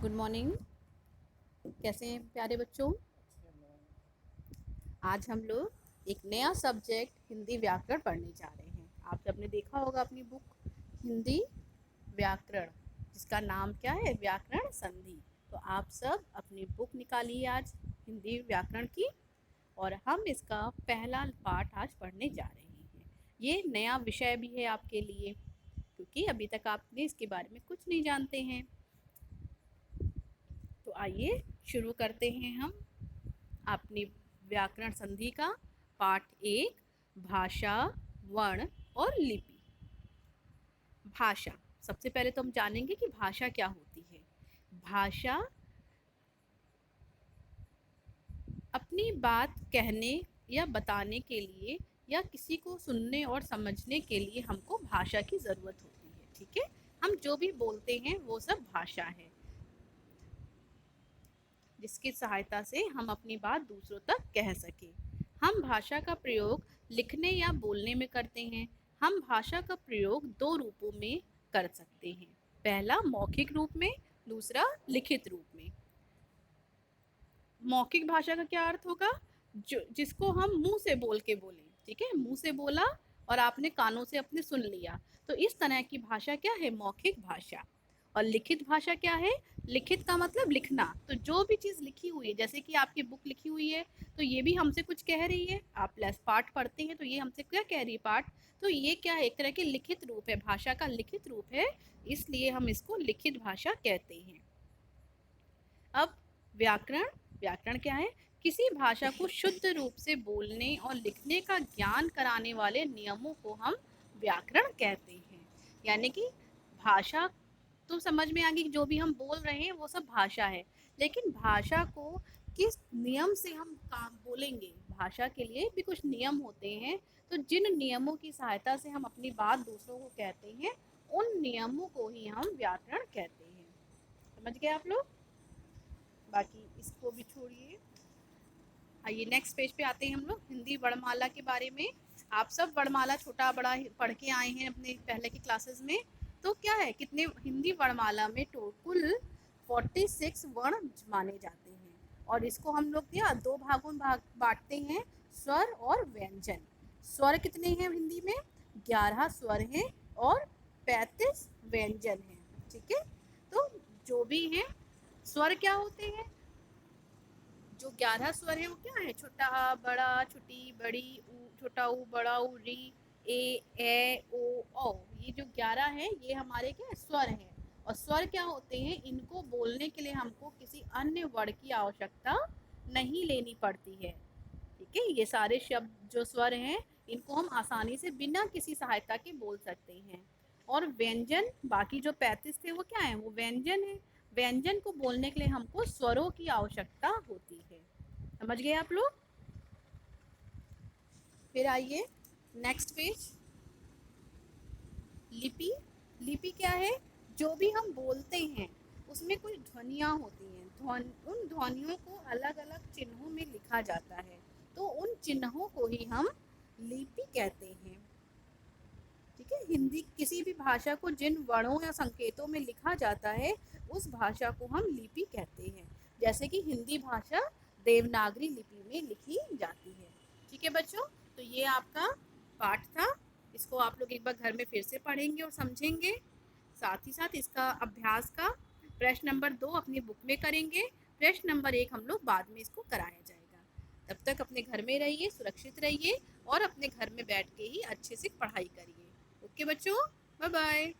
Good morning. कैसे हैं प्यारे बच्चों? आज हम लोग एक नया सब्जेक्ट हिंदी व्याकरण पढ़ने जा रहे हैं। आप सबने देखा होगा अपनी बुक हिंदी व्याकरण, जिसका नाम क्या है? व्याकरण संधि। तो आप सब अपनी बुक निकालिए आज हिंदी व्याकरण की, और हम इसका पहला पाठ आज पढ़ने जा रहे हैं। ये नया विषय भी है आपके लिए, क्योंकि अभी तक आपने इसके बारे में कुछ नहीं जानते हैं। तो आइए शुरू करते हैं हम अपनी व्याकरण संधि का पाठ 1, भाषा, वर्ण और लिपि। भाषा, सबसे पहले तो हम जानेंगे कि भाषा क्या होती है। भाषा अपनी बात कहने या बताने के लिए या किसी को सुनने और समझने के लिए हमको भाषा की ज़रूरत होती है। ठीक है, हम जो भी बोलते हैं वो सब भाषा है, जिसकी सहायता से हम अपनी बात दूसरों तक कह सकें। हम भाषा का प्रयोग लिखने या बोलने में करते हैं। हम भाषा का प्रयोग दो रूपों में कर सकते हैं। पहला मौखिक रूप में, दूसरा लिखित रूप में। मौखिक भाषा का क्या अर्थ होगा? जिसको हम मुंह से बोल के बोलें। ठीक है, मुंह से बोला और आपने कानों से अपने सुन लिया, तो इस तरह की भाषा क्या है? मौखिक भाषा। और लिखित भाषा क्या है? लिखित का मतलब लिखना। तो जो भी चीज़ लिखी हुई है, जैसे कि आपकी बुक लिखी हुई है, तो ये भी हमसे कुछ कह रही है। आप पाठ पढ़ते हैं तो ये हमसे क्या कह रही है? पाठ। तो ये क्या है? एक तरह के लिखित रूप है, भाषा का लिखित रूप है, इसलिए हम इसको लिखित भाषा कहते हैं। अब व्याकरण। व्याकरण क्या है? किसी भाषा को शुद्ध रूप से बोलने और लिखने का ज्ञान कराने वाले नियमों को हम व्याकरण कहते हैं। यानी कि भाषा तो समझ में आ गई, जो भी हम बोल रहे हैं वो सब भाषा है, लेकिन भाषा को किस नियम से हम काम बोलेंगे, भाषा के लिए भी कुछ नियम होते हैं। तो जिन नियमों की सहायता से हम अपनी बात दूसरों को कहते हैं, उन नियमों को ही हम व्याकरण कहते हैं। समझ गए आप लोग? बाकी इसको भी छोड़िए, आइए नेक्स्ट पेज पे आते हैं हम लोग हिंदी वर्णमाला के बारे में। आप सब वर्णमाला छोटा बड़ा पढ़ के आए हैं अपने पहले की क्लासेस में। तो क्या है, कितने हिंदी वर्णमाला में कुल 46 वर्ण माने जाते हैं, और इसको हम लोग क्या दो भागों में बांटते हैं, स्वर और व्यंजन। स्वर कितने हैं हिंदी में? 11 स्वर हैं और 35 व्यंजन हैं। ठीक है, तो जो भी हैं स्वर क्या होते हैं? जो 11 स्वर है वो क्या है? छोटा आ, बड़ा, छोटी, बड़ी, ऊ, छोटा ऊ, बड़ा ऊ, री, ए ओ औ। ये जो 11 है ये हमारे क्या स्वर हैं। और स्वर क्या होते हैं? इनको बोलने के लिए हमको किसी अन्य वर्ण की आवश्यकता नहीं लेनी पड़ती है। ठीक है, ये सारे शब्द जो स्वर हैं इनको हम आसानी से बिना किसी सहायता के बोल सकते हैं। और व्यंजन, बाकी जो 35 थे वो क्या है? वो व्यंजन है। व्यंजन को बोलने के लिए हमको स्वरों की आवश्यकता होती है। समझ गए आप लोग? फिर आइए नेक्स्ट पेज, लिपि। लिपि क्या है? जो भी हम बोलते हैं उसमें कुछ ध्वनियाँ होती हैं, उन ध्वनियों को अलग अलग चिन्हों में लिखा जाता है, तो उन चिन्हों को ही हम लिपि कहते हैं। ठीक है, हिंदी किसी भी भाषा को जिन वर्णों या संकेतों में लिखा जाता है उस भाषा को हम लिपि कहते हैं। जैसे कि हिंदी भाषा देवनागरी लिपि में लिखी जाती है। ठीक है बच्चों, तो ये आपका पाठ था। इसको आप लोग एक बार घर में फिर से पढ़ेंगे और समझेंगे। साथ ही साथ इसका अभ्यास का प्रश्न नंबर 2 अपनी बुक में करेंगे। प्रश्न नंबर 1 हम लोग बाद में इसको कराया जाएगा। तब तक अपने घर में रहिए, सुरक्षित रहिए और अपने घर में बैठ के ही अच्छे से पढ़ाई करिए। ओके बच्चों, बाय बाय।